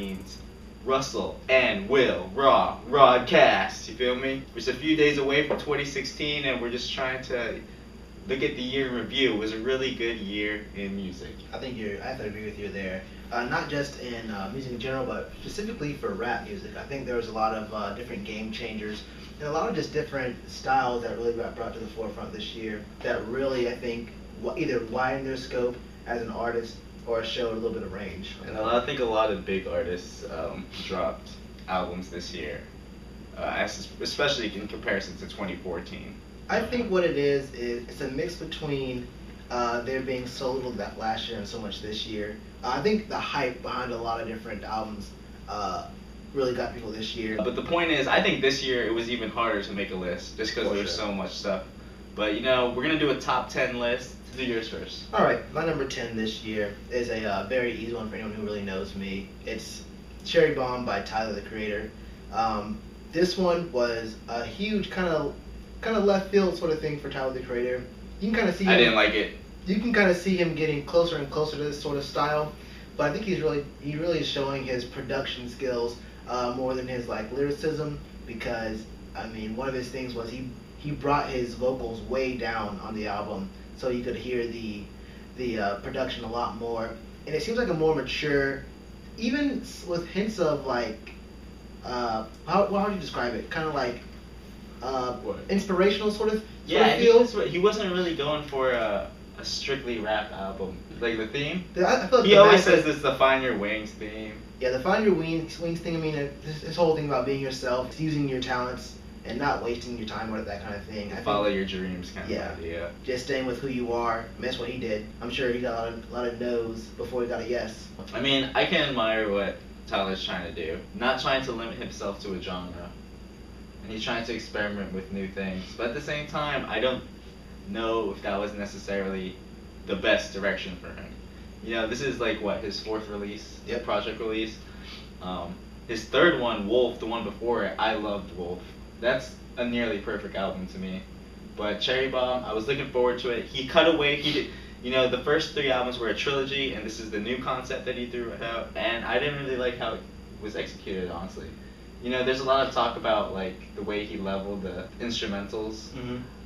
means Russell and Will, RAW'dCAST, you feel me? We're just a few days away from 2016 and we're just trying to look at the year in review. It was a really good year in music. I have to agree with you there. Not just in music in general, but specifically for rap music. I think there was a lot of different game changers and a lot of just different styles that really got brought to the forefront this year that really, I think, either widened their scope as an artist or showed a little bit of range. And I think a lot of big artists dropped albums this year, especially in comparison to 2014. I think what it is it's a mix between there being so little that last year and so much this year. I think the hype behind a lot of different albums really got people this year. But the point is, I think this year it was even harder to make a list just because there was so much stuff. But you know, we're gonna do a top 10 list. Do yours first. All right, my number 10 this year is a very easy one for anyone who really knows me. It's Cherry Bomb by Tyler, the Creator. This one was a huge kind of left field sort of thing for Tyler, the Creator. You can kind of see him, I didn't like it. You can kind of see him getting closer and closer to this sort of style, but I think he really is showing his production skills more than his like lyricism, because I mean one of his things was he brought his vocals way down on the album, so you could hear the production a lot more, and it seems like a more mature, even with hints of like how would you describe it? Kind of like inspirational sort of feel. He wasn't really going for a strictly rap album. Like the theme, I feel like he always says it's the Find Your Wings theme. Yeah, the Find Your Wings thing. I mean, this whole thing about being yourself, using your talents, and not wasting your time with that kind of thing. Follow your dreams kind of idea. Just staying with who you are. I mean, that's what he did. I'm sure he got a lot of no's before he got a yes. I mean, I can admire what Tyler's trying to do. Not trying to limit himself to a genre. And he's trying to experiment with new things. But at the same time, I don't know if that was necessarily the best direction for him. You know, this is like what, his fourth release, project release. His third one, Wolf, the one before it, I loved Wolf. That's a nearly perfect album to me. But Cherry Bomb, I was looking forward to it. He cut away. He did, you know, the first three albums were a trilogy, and this is the new concept that he threw out. And I didn't really like how it was executed, honestly. You know, there's a lot of talk about like the way he leveled the instrumentals,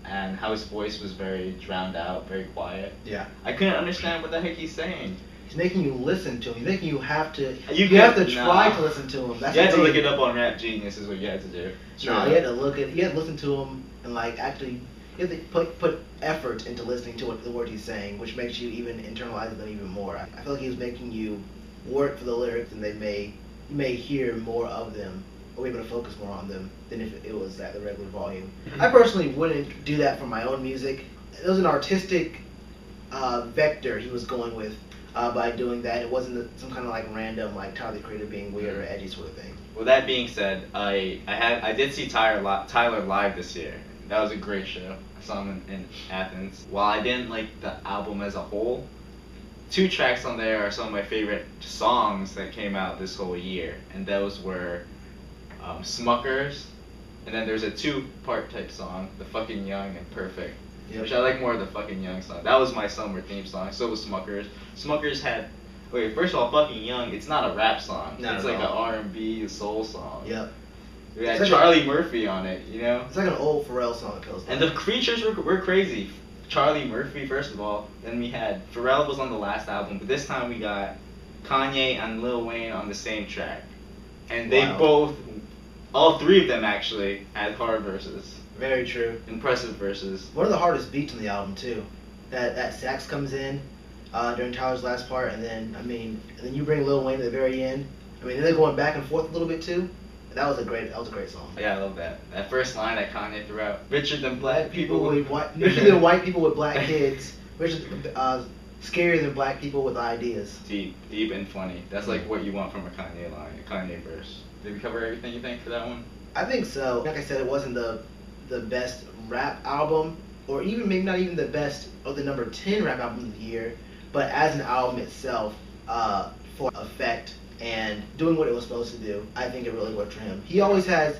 and how his voice was very drowned out, very quiet. Yeah. I couldn't understand what the heck he's saying. He's making you listen to him. He's making you have to. You have to try to listen to him. That's you had to look it up on Rap Genius, is what you had to do. No, you had to listen to him and like actually, you have to put effort into listening to the words he's saying, which makes you even internalize them even more. I feel like he's making you work for the lyrics, and you may hear more of them, or be able to focus more on them than if it was at the regular volume. I personally wouldn't do that for my own music. It was an artistic vector he was going with by doing that. It wasn't some kind of like random like Tyler the Creator being weird or edgy sort of thing. Well, that being said, I did see Tyler live this year. That was a great show. I saw him in Athens. While I didn't like the album as a whole, 2 tracks on there are some of my favorite songs that came out this whole year, and those were Smuckers, and then there's a 2-part type song, The Fucking Young and Perfect, which I like more of the Fucking Young song. That was my summer theme song. So was Smuckers. Smuckers had, first of all, Fucking Young, it's not a rap song. It's like an R&B soul song. Yep. We had Charlie Murphy on it, you know? It's like an old Pharrell song, it feels like. And the features were crazy. Charlie Murphy, first of all. Then we had, Pharrell was on the last album, but this time we got Kanye and Lil Wayne on the same track. And they both, all 3 of them actually, had hard verses. Very true. Impressive verses. One of the hardest beats on the album too. That sax comes in during Tyler's last part, and then you bring Lil Wayne to the very end. I mean, they're going back and forth a little bit too. That was a great song. Yeah, I love that. That first line that Kanye threw out. Richer than black people richer than white people with black kids. Richer, scarier than black people with ideas. Deep and funny. That's like what you want from a Kanye line, a Kanye verse. Did we cover everything you think for that one? I think so. Like I said, it wasn't the best rap album, or even maybe not even the best of the number 10 rap album of the year, but as an album itself, for effect and doing what it was supposed to do, I think it really worked for him. He always has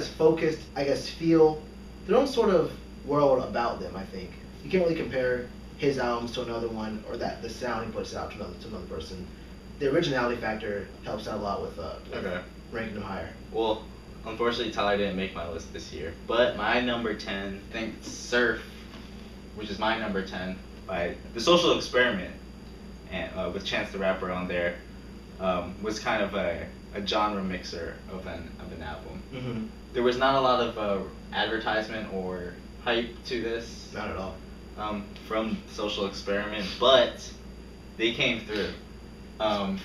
focused, I guess, feel, their own sort of world about them. I think you can't really compare his albums to another one, or the sound he puts out to another person. the originality factor helps out a lot with Okay. ranking them higher. Well, unfortunately, Tyler didn't make my list this year. But my number 10, I think Surf, which is my number 10, by The Social Experiment, and with Chance the Rapper on there, was kind of a genre mixer of an album. Mm-hmm. There was not a lot of advertisement or hype to this. Not at all. From Social Experiment, but they came through.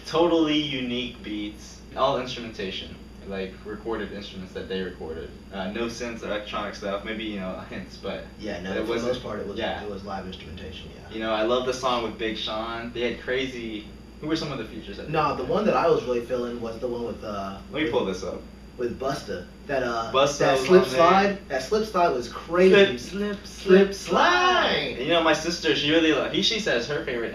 Totally unique beats, all instrumentation, like recorded instruments that they recorded. No synths, electronic stuff, maybe hints, but Yeah, no, it for was the most part it was live instrumentation. Yeah. I love the song with Big Sean. They had crazy. Who were some of the features? No, the one that I was really feeling was the one with Let me pull this up. with Busta. That Busta that was slip on there. slide. That slip slide was crazy. Slip slide. And my sister, she really she says her favorite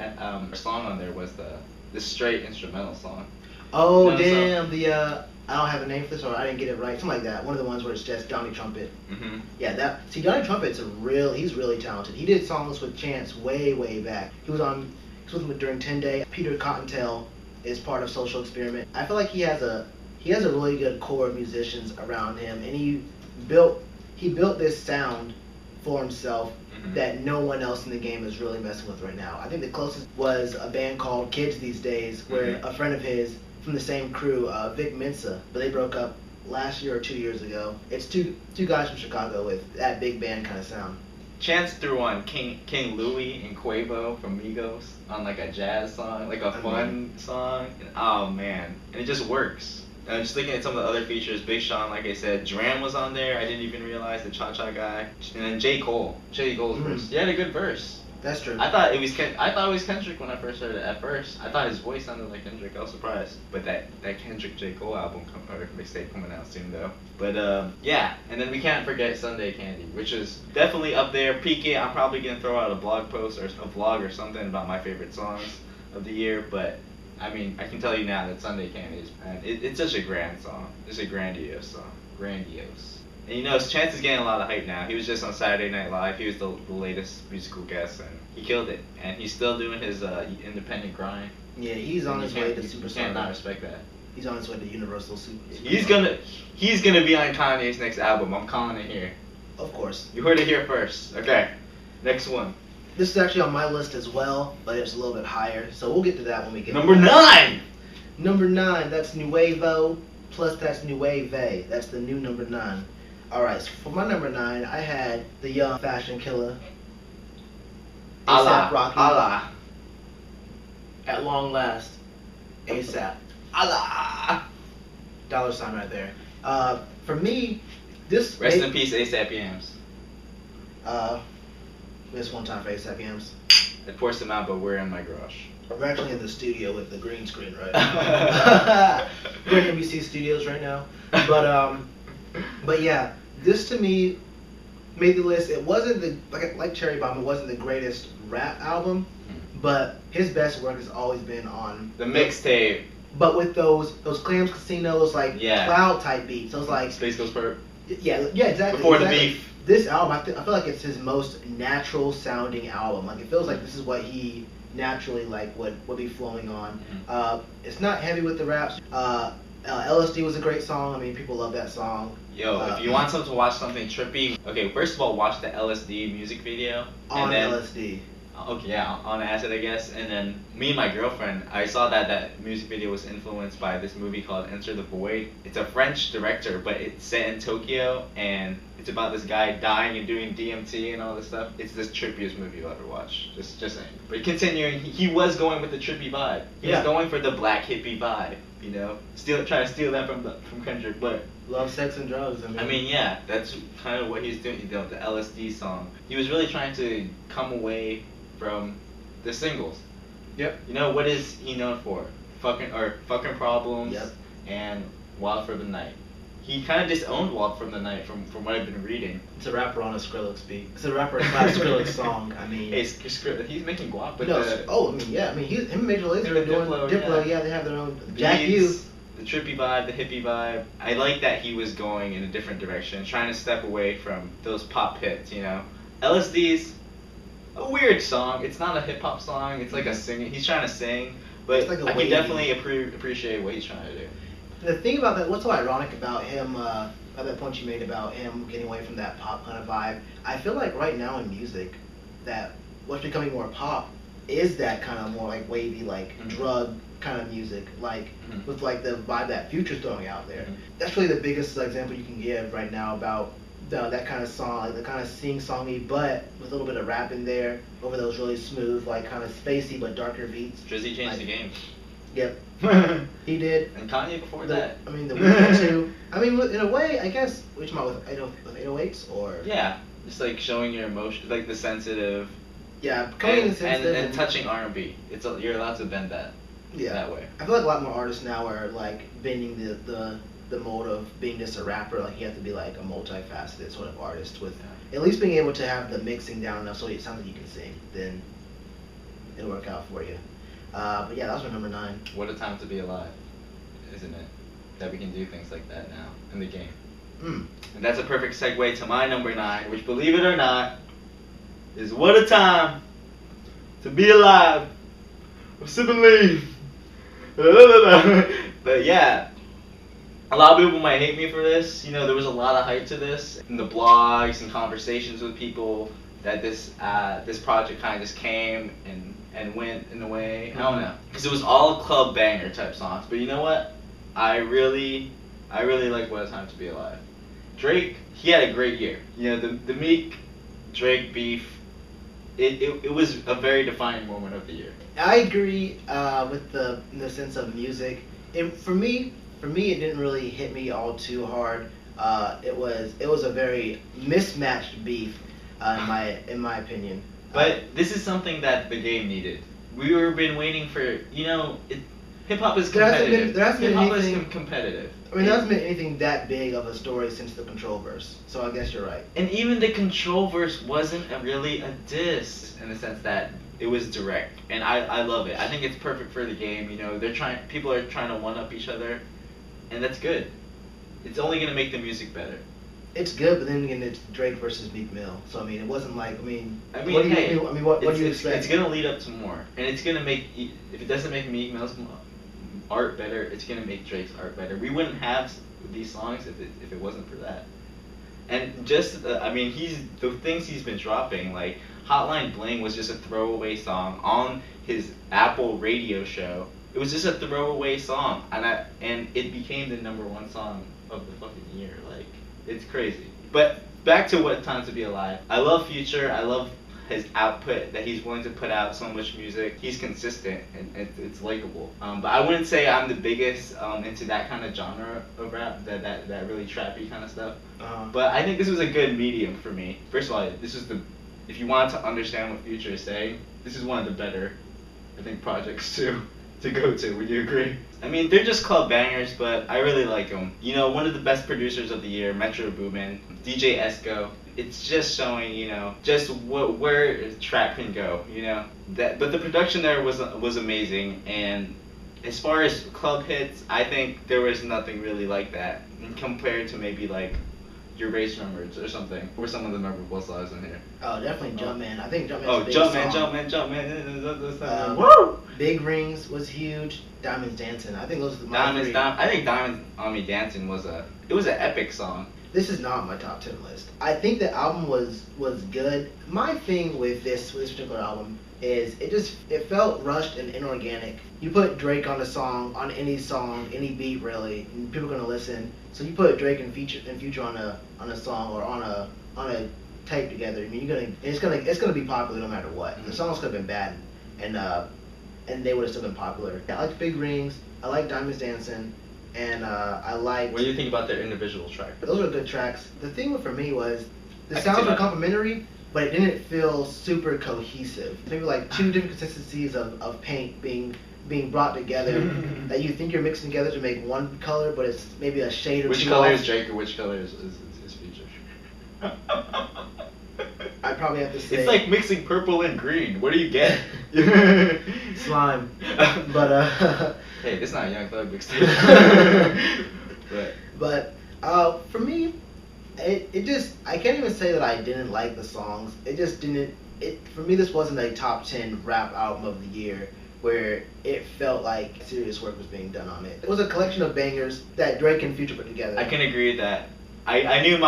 song on there was the straight instrumental song. Oh No, damn! I don't have a name for this, or I didn't get it right. Something like that. One of the ones where it's just Donnie Trumpet. Mm-hmm. Yeah, Donnie Trumpet's he's really talented. He did songs with Chance way back. He was with him during 10 Day. Peter Cottontail is part of Social Experiment. I feel like he has a really good core of musicians around him, and he built this sound for himself that no one else in the game is really messing with right now. I think the closest was a band called Kids These Days, where a friend of his from the same crew, Vic Mensa, but they broke up last year or 2 years ago. It's two guys from Chicago with that big band kind of sound. Chance threw on King Louis and Quavo from Migos on like a jazz song, like a fun song. And, oh man, and it just works. And I'm just looking at some of the other features. Big Sean, like I said, Dram was on there. I didn't even realize the Cha Cha guy. And then J Cole's verse. He had a good verse. That's true. I thought it was Kendrick when I first heard it. At first, I thought his voice sounded like Kendrick. I was surprised. But that Kendrick J Cole album or mixtape coming out soon though. But yeah, and then we can't forget Sunday Candy, which is definitely up there. Peak. I'm probably gonna throw out a blog post or a vlog or something about my favorite songs of the year. But I mean, I can tell you now that Sunday Candy is, it's such a grand song. It's a grandiose song. Grandiose. And Chance is getting a lot of hype now. He was just on Saturday Night Live. He was the latest musical guest, and he killed it. And he's still doing his independent grind. Yeah, he's on his way to superstar. You can't not respect that. He's on his way to Universal Super. He's gonna be on Kanye's next album. I'm calling it here. Of course. You heard it here first. Okay, next one. This is actually on my list as well, but it's a little bit higher. So we'll get to that when we get Number to that. 9! Number 9, that's Nuevo, plus that's Nueve. That's the new number 9. Alright, so for my number 9, I had the Young Fashion Killer. A$AP Rocky. Allah. At long last. A$AP. Allah. $sign right there. For me, this... Rest in peace, A$AP Yams. This one time for A$AP Yams. I poured some out, but we're in my garage. We're actually in the studio with the green screen right now. We're in NBC Studios right now. But yeah, this to me made the list. It wasn't like Cherry Bomb. It wasn't the greatest rap album, but his best work has always been on the mixtape. But with those Clams Casino, those cloud type beats, those like Space Ghost Perp. Yeah, exactly. Before the beef. This album, I feel like it's his most natural sounding album. Like it feels like this is what he naturally would be flowing on. It's not heavy with the raps. LSD was a great song. I mean, people love that song. Yo, if you want to watch something trippy, okay, first of all, watch the LSD music video. On LSD. Okay, yeah, on acid, I guess. And then me and my girlfriend, I saw that music video was influenced by this movie called Enter the Void. It's a French director, but it's set in Tokyo, and it's about this guy dying and doing DMT and all this stuff. It's the trippiest movie you'll ever watch. Just saying. But continuing, he was going with the trippy vibe. He was going for the black hippie vibe, trying to steal that from Kendrick, but. Love, sex, and drugs. I mean, yeah, that's kind of what he's doing. The LSD song. He was really trying to come away from the singles. Yep. What is he known for? Fucking Problems. Yep. And Wild for the Night. He kind of disowned Wild for the Night from what I've been reading. It's a rapper on a Skrillex beat. It's a rapper on a Skrillex song. I mean. Hey, he's making guap with him and Major Lazer are doing Diplo. Yeah, they have their own. Jack U. The trippy vibe, the hippie vibe. I like that he was going in a different direction, trying to step away from those pop hits, LSD's a weird song. It's not a hip hop song. It's like a singing. He's trying to sing, But It's like a I can wavy- definitely appreciate what he's trying to do. The thing about that, what's so ironic about him, at that point you made about him getting away from that pop kind of vibe, I feel like right now in music, that what's becoming more pop is that kind of more like wavy, like drug kind of music, like with like the vibe that Future's throwing out there. That's really the biggest example you can give right now about that kind of song, like the kind of sing-songy, but with a little bit of rap in there over those really smooth, like kind of spacey but darker beats. Drizzy changed the game. Yep. He did. And Kanye before that. I mean, the Weeknd too. I mean, in a way, I guess, which about with 808s or? Yeah, just like showing your emotions, like the sensitive. Yeah, coming in sensitive and touching R&B. You're allowed to bend that. Yeah. That way. I feel like a lot more artists now are like bending the mold of being just a rapper. Like you have to be like a multifaceted sort of artist with at least being able to have the mixing down enough so it sounds like you can sing. Then it'll work out for you. But yeah, that was my number 9. What a time to be alive, isn't it? That we can do things like that now in the game. And that's a perfect segue to my number 9, which, believe it or not, is What a Time to Be Alive. I'm sipping lean. But yeah, a lot of people might hate me for this. You know, there was a lot of hype to this in the blogs and conversations with people that this project kind of just came and went in a way. I don't know, because it was all club banger type songs. But you know what? I really like What a Time to Be Alive. Drake, he had a great year. You know, the Meek Drake beef. It was a very defining moment of the year. I agree with in the sense of music. For me, it didn't really hit me all too hard. It was a very mismatched beef, in my opinion. But this is something that the game needed. We were been waiting for, you know, hip hop is competitive. Hip hop is competitive. I mean, there hasn't been anything that big of a story since the Control verse, so I guess you're right. And even the Control verse wasn't really a diss in the sense that it was direct, and I love it. I think it's perfect for the game. You know, people are trying to one up each other, and that's good. It's only gonna make the music better. It's good, but then again, it's Drake versus Meek Mill. So I mean, it wasn't like what do you expect? It's gonna lead up to more, and it's gonna make, if it doesn't make Meek Mill's art better, it's gonna make Drake's art better. We wouldn't have these songs if it wasn't for that. And just the things he's been dropping, like Hotline Bling was just a throwaway song on his Apple radio show. It was just a throwaway song, and it became the #1 song of the fucking year. Like, it's crazy. But back to What Time to Be Alive. I love Future. I love his output, that he's willing to put out so much music. He's consistent, and it's likable. But I wouldn't say I'm the biggest into that kind of genre of rap, that really trappy kind of stuff. But I think this was a good medium for me. First of all, if you want to understand what Future is saying, this is one of the better, I think, projects to go to. Would you agree? I mean, they're just club bangers, but I really like them. You know, one of the best producers of the year, Metro Boomin, DJ Esco. It's just showing, you know, just where trap can go, you know. But the production there was amazing, and as far as club hits, I think there was nothing really like that compared to maybe like Your Race Numbers or something, or some of the memorable songs in here. Oh, definitely Jumpman. I think Jumpman. Oh, Jumpman. Woo! Big Rings was huge. Diamonds Dancing. I think those are my three. I think Diamonds on Me Dancing was an epic song. This is not my top 10 list. I think the album was good. My thing with this particular album is it felt rushed and inorganic. You put Drake on any song, any beat really, and people are gonna listen. So you put Drake and Future on a song or on a tape together. I mean, it's gonna be popular no matter what. Mm-hmm. The songs could have been bad, and they would have still been popular. I like Big Rings. I like Diamonds Dancing. And I liked... What do you think about their individual tracks? Those were good tracks. The thing for me was, the sounds were complimentary, but it didn't feel super cohesive. Maybe like two different consistencies of paint being brought together that you think you're mixing together to make one color, but it's maybe a shade or which two color off. Is Drake or which color is his Future? I'd probably have to say... It's like mixing purple and green. What do you get? Slime. But, hey, this is not a Young Thug mixtape. But for me, it just... I can't even say that I didn't like the songs. It just didn't... For me, this wasn't a top 10 rap album of the year. where it felt like serious work was being done on it. It was a collection of bangers that Drake and Future put together. I can agree with that. I knew me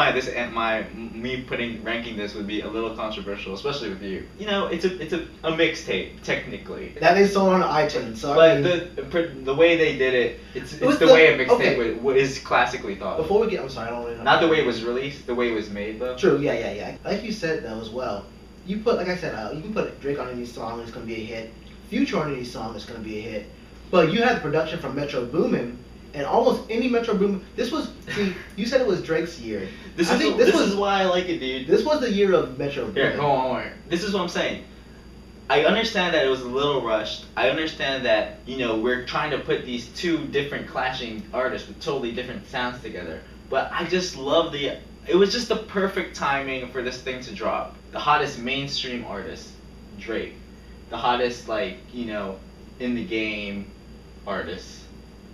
ranking this would be a little controversial, especially with you. You know, it's a mixtape technically. That is sold on iTunes, so but I mean, the way they did it, it's the the- way a mixtape okay. is classically thought. before we get, I'm sorry, I don't really know. Not the way it was released, the way it was made though. True, yeah. Like you said though as well, you put, like I said, you can put Drake on any song, it's gonna be a hit. Future on any song, it's gonna be a hit. But you had the production from Metro Boomin, and almost any Metro Boomin. This was, see, you said it was Drake's year. This I is think this is why I like it, dude. This was the year of Metro Boomin. Here, go on. This is what I'm saying. I understand that it was a little rushed. I understand that, you know, we're trying to put these two different clashing artists with totally different sounds together. But I just love it was just the perfect timing for this thing to drop. The hottest mainstream artist, Drake. The hottest, like, you know, in the game artist.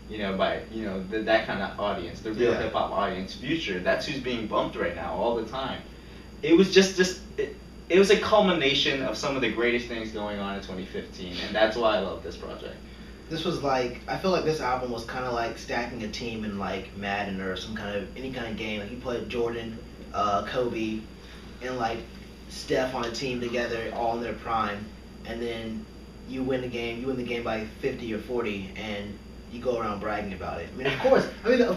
You know, by, you know, that kind of audience, the real hip hop audience, Future. That's who's being bumped right now all the time. It was it was a culmination of some of the greatest things going on in 2015, and that's why I love this project. This was like, I feel like this album was kind of like stacking a team in like Madden or any kind of game. Like you put Jordan, Kobe, and like Steph on a team together, all in their prime, and then you win the game. You win the game by 50 or 40, and you go around bragging about it. I mean, of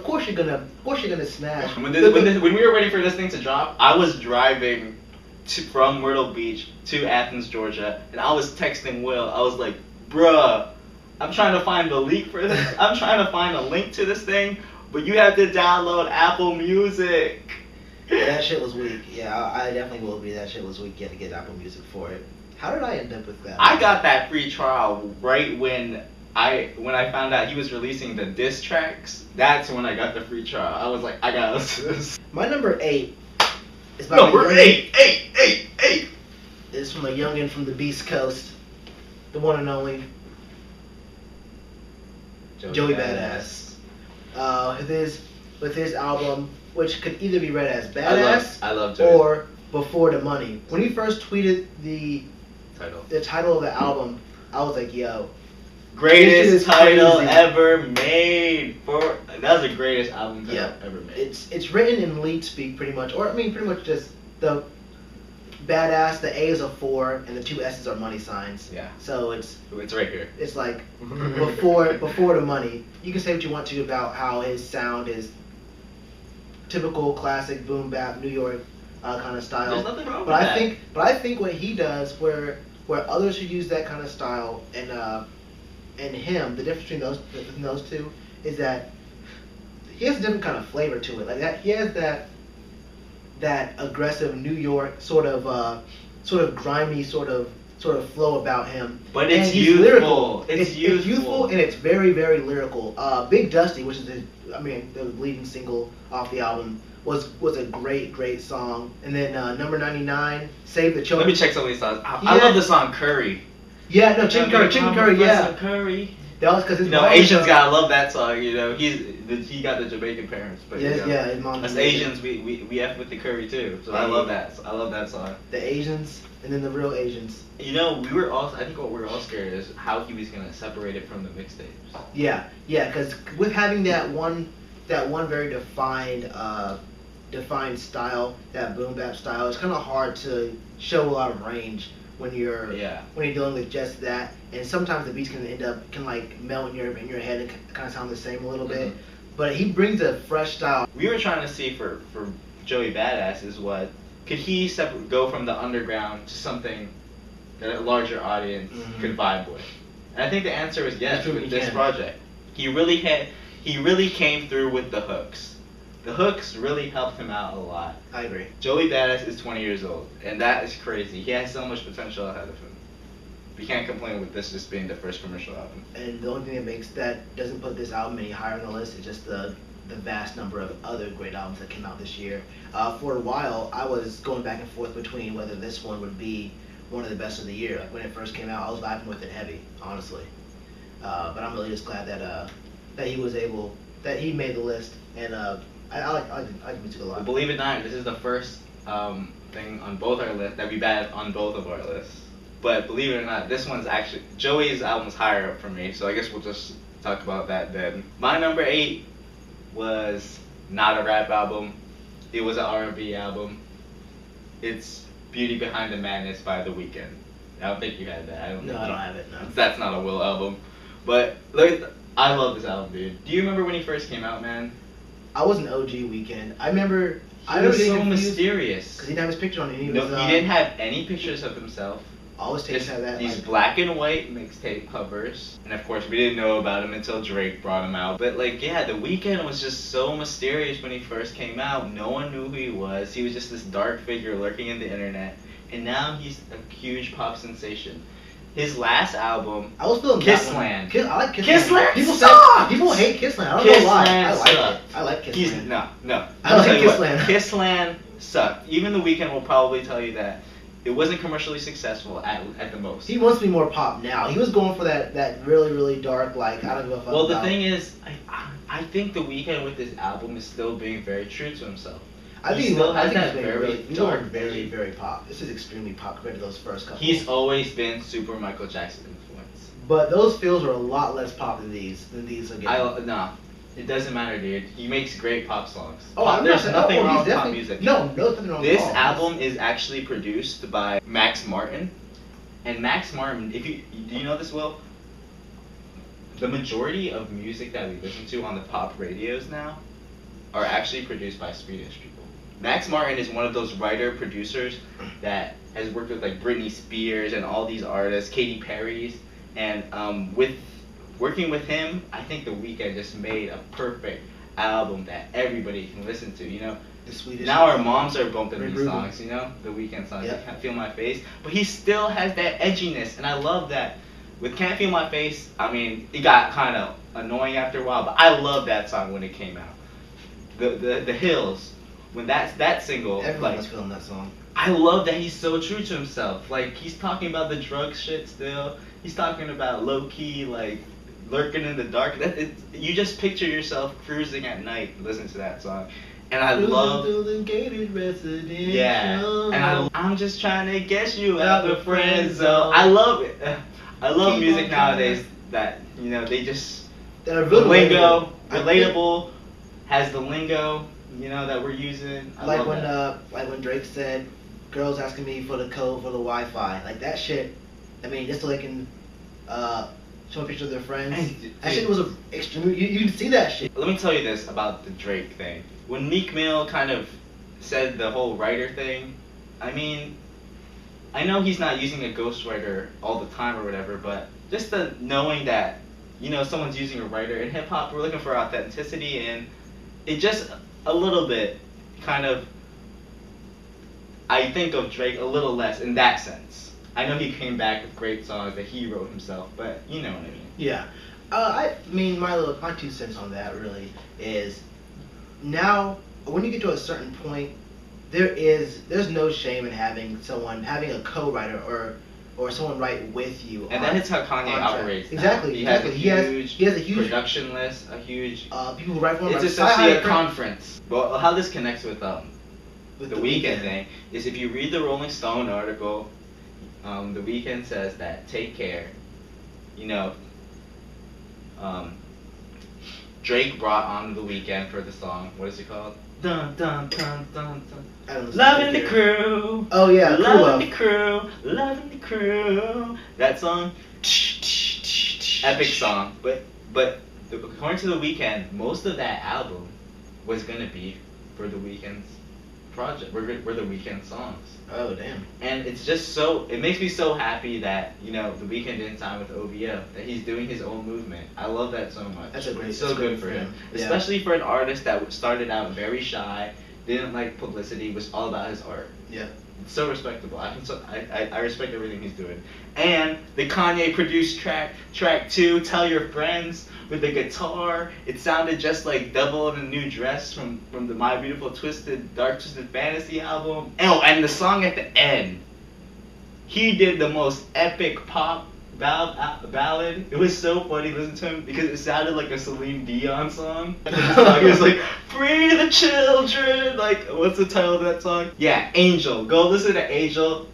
course you're gonna smash. When we were waiting for this thing to drop, I was driving from Myrtle Beach to Athens, Georgia, and I was texting Will. I was like, bruh, I'm trying to find the leak for this. I'm trying to find a link to this thing, but you have to download Apple Music. Yeah, that shit was weak. Yeah, I definitely will agree that shit was weak. You had to get Apple Music for it. How did I end up with that? I got that free trial right when I found out he was releasing the diss tracks. That's when I got the free trial. I was like, I gotta listen to this. My number 8 is by Number 8. Is from a youngin' from the Beast Coast, the one and only Joey Badass. With his album, which could either be read as Badass I love Joey. or Before the Money. When he first tweeted the title of the album, I was like, yo, greatest title crazy. ever made. That was the greatest album title ever made. It's written in lead speak pretty much, or I mean pretty much just the Badass. The A is a 4 and the 2 S's are money signs. Yeah. So it's right here. It's like before the money. You can say what you want to about how his sound is typical classic boom bap New York kind of style. There's nothing wrong with that. But I think what he does, where others who use that kind of style and him, the difference between those two is that he has a different kind of flavor to it. Like that, he has that aggressive New York sort of grimy sort of flow about him. But it's he's youthful. Lyrical. It's youthful and it's very, very lyrical. Big Dusty, which is the leading single off the album, was a great song. And then number 99, Save the Children. Let me check some of these songs. I love the song Curry. Yeah, no, Chicken Curry, yeah. Curry. That was because his mom. Asians gotta love that song. You know, he got the Jamaican parents, but Yes, you know, yeah, his mom. us Asians, we f with the curry too. So I love that. I love that song. The Asians and then the real Asians. You know, I think what we were all scared is how he was gonna separate it from the mixtapes. Yeah, because with having that one very defined style, that boom bap style, it's kind of hard to show a lot of range when you're dealing with just that. And sometimes the beats can like melt in your head and kind of sound the same a little bit. But he brings a fresh style. We were trying to see for Joey Badass is what could he go from the underground to something that a larger audience could vibe with. And I think the answer is yes with this project. He really came through with the hooks. The hooks really helped him out a lot. I agree. Joey Badass is 20 years old, and that is crazy. He has so much potential ahead of him. We can't complain with this just being the first commercial album. And the only thing that doesn't put this album any higher on the list is just the vast number of other great albums that came out this year. For a while, I was going back and forth between whether this one would be one of the best of the year. Like when it first came out, I was vibing with it heavy, honestly. But I'm really just glad that he made the list, and I like music a lot. Well, believe it or not, this is the first thing on both our lists that we've had on both of our lists. But believe it or not, this one's actually Joey's album's higher up for me. So I guess we'll just talk about that then. My number 8 was not a rap album. It was an R&B album. It's Beauty Behind the Madness by The Weeknd. I don't think you had that. I don't have it. No. That's not a Will album. But look, I love this album, dude. Do you remember when he first came out, man? I was an OG Weeknd. I remember. He was so mysterious. Because he didn't have his picture on any of No, his. he didn't have any pictures of himself. All his tapes have that. These black and white mixtape covers. And of course, we didn't know about him until Drake brought him out. But like, yeah, The Weeknd was just so mysterious when he first came out. No one knew who he was. He was just this dark figure lurking in the internet. And now he's a huge pop sensation. His last album, I was feeling Kissland. I like Kissland. Kissland People sucks! People hate Kissland. I don't know why. I like sucked. it. I like Kissland. No. I like Kissland. Kissland sucked. Even The Weeknd will probably tell you that it wasn't commercially successful at the most. He wants to be more pop now. He was going for that really, really dark, like, I don't give a fuck. Well, the thing is, I think The Weeknd with this album is still being very true to himself. I think he's very, very, very pop. This is extremely pop compared to those first couple. He's always been super Michael Jackson influence. But those feels are a lot less pop than these again. No, it doesn't matter, dude. He makes great pop songs. There's nothing wrong with pop music. No, nothing wrong with This pop. album is actually produced by Max Martin, and Max Martin, do you know this, Will? The majority of music that we listen to on the pop radios now are actually produced by Swedish people. Max Martin is one of those writer-producers that has worked with like Britney Spears and all these artists, Katy Perry's, and with working with him, I think The Weeknd just made a perfect album that everybody can listen to. You know, the Swedish. Now our moms are bumping these songs. You know, The Weeknd songs. Yep. I Can't Feel My Face, but he still has that edginess, and I love that. With Can't Feel My Face, I mean, it got kind of annoying after a while, but I love that song when it came out. The Hills. When that single, everyone was feeling that song. I love that he's so true to himself. Like, he's talking about the drug shit still. He's talking about low key, like, lurking in the dark. You just picture yourself cruising at night, listening to that song, and I love. The gated residential. Yeah, and I'm just trying to get you out the friend zone. I love it. I love music nowadays that they just that are really relatable, has the lingo. That we're using. Like when Drake said, "Girls asking me for the code for the Wi-Fi," like that shit. I mean, just so they can show a picture of their friends. That shit was extreme. You can see that shit. Let me tell you this about the Drake thing. When Meek Mill kind of said the whole writer thing, I mean, I know he's not using a ghostwriter all the time or whatever, but just the knowing that someone's using a writer in hip hop, we're looking for authenticity, and it just a little bit kind of, I think of Drake a little less in that sense. I know he came back with great songs that he wrote himself, but you know what I mean. Yeah. I mean, my 2 cents on that really is, now when you get to a certain point, there's no shame in having a co-writer or someone write with you. And that is how Kanye operates. Exactly. He has a huge production list, a huge people who write for him. It's essentially a conference. But how this connects with the Weeknd thing is, if you read the Rolling Stone article, The Weeknd says that Take Care, Drake brought on The Weeknd for the song. What is it called? Dun dun dun dun dun. Loving the crew. Oh yeah, loving the crew, loving the crew. That song, epic song. But according to The Weeknd, most of that album was gonna be for The Weeknd's project. Were The Weeknd songs. Oh damn. And it's just it makes me so happy that The Weeknd didn't sign with OVO, that he's doing his own movement. I love that so much. That's a great. It's so good for him, especially for an artist that started out very shy, didn't like publicity, was all about his art. Yeah. It's so respectable. I respect everything he's doing. And the Kanye produced track 2, Tell Your Friends, with the guitar, it sounded just like Devil in a New Dress from the My Beautiful Dark Twisted Fantasy album. Oh, and the song at the end, he did the most epic pop ballad. It was so funny listening to him because it sounded like a Celine Dion song. He was like, "Free the children." Like, what's the title of that song? Yeah, Angel. Go listen to Angel.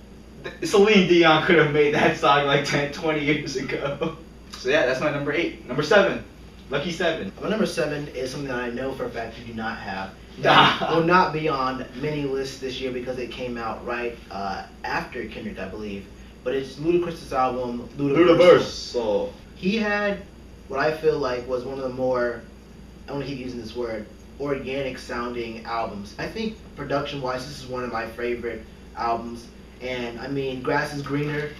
Celine Dion could have made that song like 10, 20 years ago. So yeah, that's my number 8. Number 7, Lucky 7. My number 7 is something that I know for a fact you do not have. Nah. That will not be on many lists this year because it came out right after Kendrick, I believe. But it's Ludacris's album, Ludaverse. He had what I feel like was one of the more, I want to keep using this word, organic sounding albums. I think production wise, this is one of my favorite albums. And I mean, Grass is Greener.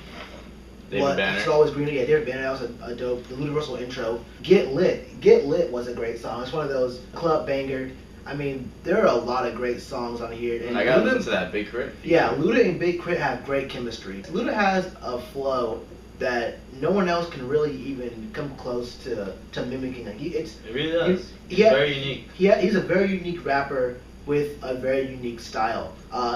It's always greener. Yeah, David Banner, that was a dope. The Ludaversal intro. Get Lit was a great song. It's one of those club banger. I mean, there are a lot of great songs on here. And I got into that Big Crit. Yeah, Luda and Big Crit have great chemistry. Luda has a flow that no one else can really even come close to mimicking. Like it really does. He's very unique. He's a very unique rapper with a very unique style.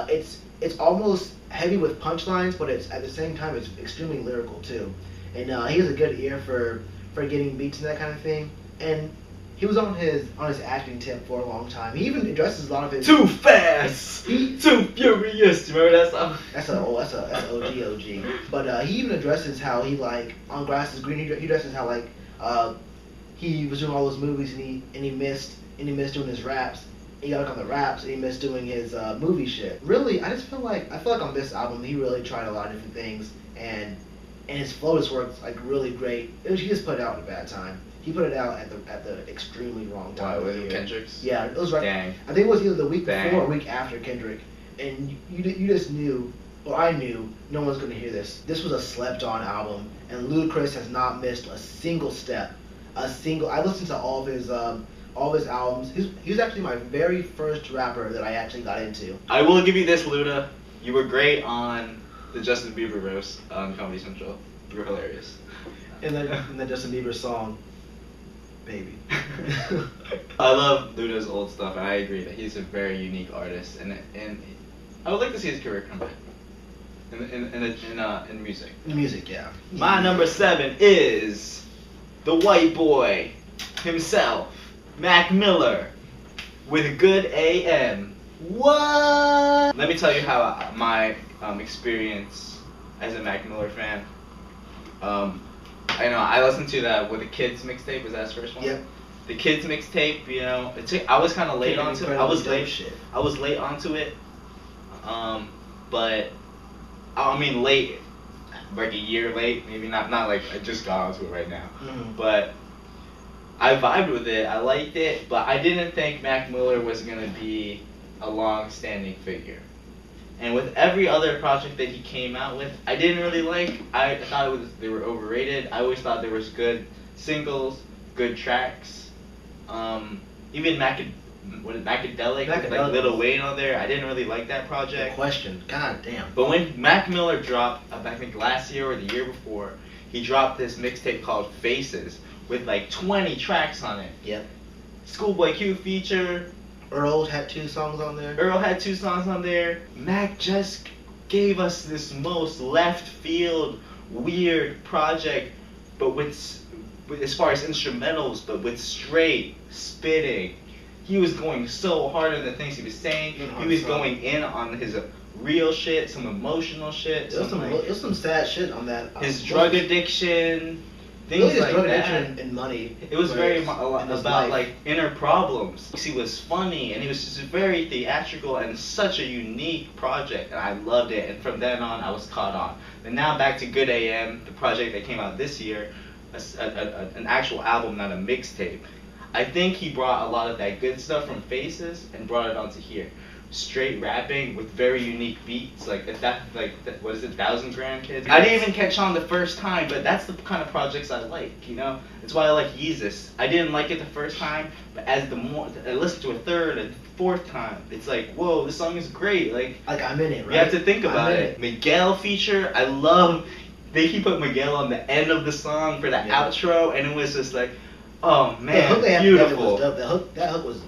It's almost heavy with punchlines, but it's at the same time it's extremely lyrical too. And he has a good ear for getting beats and that kind of thing. And he was on his acting tip for a long time. He even addresses a lot of his too fast, too furious. You remember that song? That's an OG. But he even addresses how he like on Grass is Green. He addresses how like he was doing all those movies and he missed doing his raps. He got on the raps and he missed doing his movie shit. Really, I feel like on this album he really tried a lot of different things and his flow just works like really great. He just put it out at a bad time. He put it out at the extremely wrong time. Why, with Kendrick's? Yeah, it was right. Dang. I think it was either the week before or week after Kendrick, and you just knew, or I knew, no one's gonna hear this. This was a slept-on album, and Ludacris has not missed a single step. I listened to all of his albums. He was actually my very first rapper that I actually got into. I will give you this, Luda. You were great on the Justin Bieber roast on Comedy Central. You were hilarious. And then Justin Bieber song, Baby. I love Luda's old stuff, and I agree that he's a very unique artist, and I would like to see his career come back in music. In music, yeah. My number 7 is the white boy himself, Mac Miller, with Good AM. What? Let me tell you how my experience as a Mac Miller fan. I know I listened to that with the Kids mixtape. Was that his first one? Yep. The Kids mixtape. You know, I was kind of late onto it. I was late onto it. But I mean late, like a year late. Maybe not like I just got onto it right now. Mm-hmm. But I vibed with it. I liked it. But I didn't think Mac Miller was gonna be a long-standing figure. And with every other project that he came out with, I didn't really like. I thought they were overrated. I always thought there was good singles, good tracks. Even Macadelic, with like Lil Wayne on there. I didn't really like that project. Good question. God damn. But when Mac Miller dropped, I think last year or the year before, he dropped this mixtape called Faces with like 20 tracks on it. Yep. Schoolboy Q feature. Earl had 2 songs on there. Mac just gave us this most left field, weird project, but with as far as instrumentals, but with straight spitting. He was going so hard on the things he was saying. He was going in on his real shit, some emotional shit. There was some sad shit on that. His drug addiction. Things really like drug that. addiction and money. It was very about like inner problems. He was funny and he was just very theatrical and such a unique project, and I loved it. And from then on, I was caught on. And now back to Good AM, the project that came out this year, an actual album, not a mixtape. I think he brought a lot of that good stuff from Faces and brought it onto here. Straight rapping with very unique beats, what is it, 1,000 Gram Kids? I didn't even catch on the first time, but that's the kind of projects I like, you know? It's why I like Yeezus. I didn't like it the first time, but as I listened to a third and fourth time, it's like, whoa, this song is great. Like I'm in it, right? You have to think about it. Miguel feature, I love, he put Miguel on the end of the song for the outro, and it was just like, oh man, beautiful. That hook was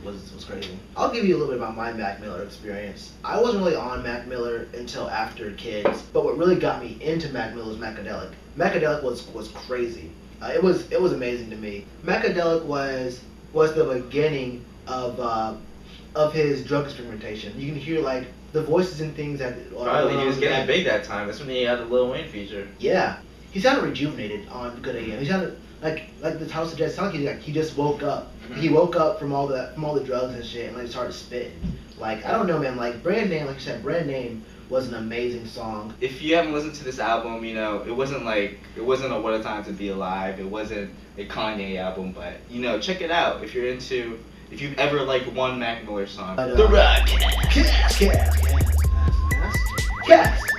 crazy. I'll give you a little bit about my Mac Miller experience. I wasn't really on Mac Miller until after Kids, but what really got me into Mac Miller was Macadelic. Macadelic was crazy. It was amazing to me. Macadelic was the beginning of his drug experimentation. You can hear like the voices and things that. Probably he was getting big that time. That's when he had the Lil Wayne feature. Yeah, he sounded rejuvenated on Good AM. He sounded like the title suggests, sounded like he just woke up. Mm-hmm. He woke up from all the drugs and shit, and like started to spit. Like I don't know, man. Like Brand Name, like you said, Brand Name was an amazing song. If you haven't listened to this album, you know it wasn't a What a Time to Be Alive. It wasn't a Kanye album, but you know check it out if you've ever liked one Mac Miller song. But, The RAW'dCAST. Cast.